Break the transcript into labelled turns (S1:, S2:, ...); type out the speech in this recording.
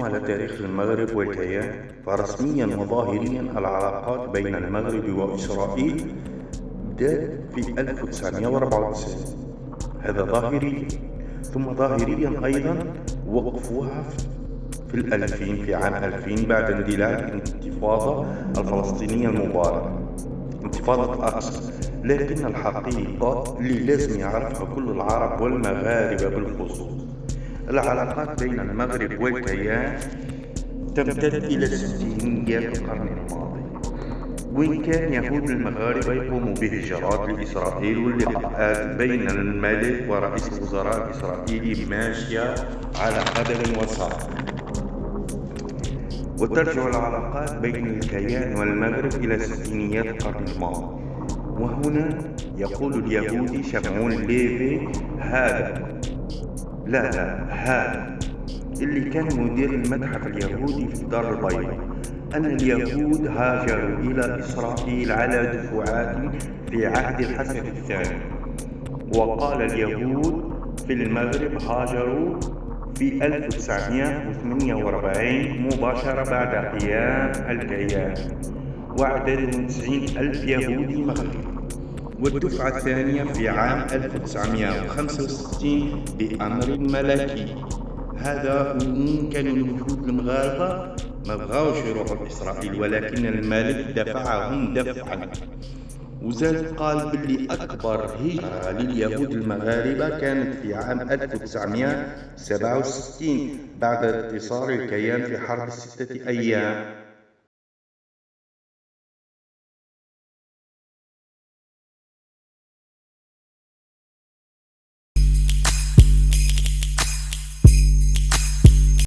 S1: شمل تاريخ المغرب والكيان، فرسمياً وظاهرياً العلاقات بين المغرب وإسرائيل بدأت في 1994. هذا ظاهرياً، ثم ظاهرياً أيضاً وقفوها في عام 2000 بعد اندلاع الانتفاضة الفلسطينية المباركة، انتفاضة الأقصى. لكن الحقيقة اللي لازم يعرفها كل العرب والمغاربة بالخصوص، العلاقات بين المغرب والكيان تمتد إلى ستينيات القرن الماضي، وإن كان يهود المغاربة يقوموا بهجرات لإسرائيل، واللقاءات بين الملك ورئيس الوزراء الإسرائيلي ماشية على قدم وساق. وترجع العلاقات بين الكيان والمغرب إلى ستينيات القرن الماضي. وهنا يقول اليهودي شمعون ليفي هذا اللي كان مدير المتحف اليهودي في الدار البيضاء، أن اليهود هاجروا إلى إسرائيل على دفعات في عهد الحسن الثاني. وقال اليهود في المغرب هاجروا في 1948 مباشرة بعد قيام الكيان، وعددهم 90,000 يهودي مغربي. والدفعة الثانية في عام 1965 بأمر ملكي. هذا وإن كانوا اليهود المغاربة ما بغاوش يروحوا لإسرائيل، ولكن الملك دفعهم دفعا. وزاد قال باللي أكبر هجرة لليهود المغاربة كانت في عام 1967 بعد انتصار الكيان في حرب 6 أيام.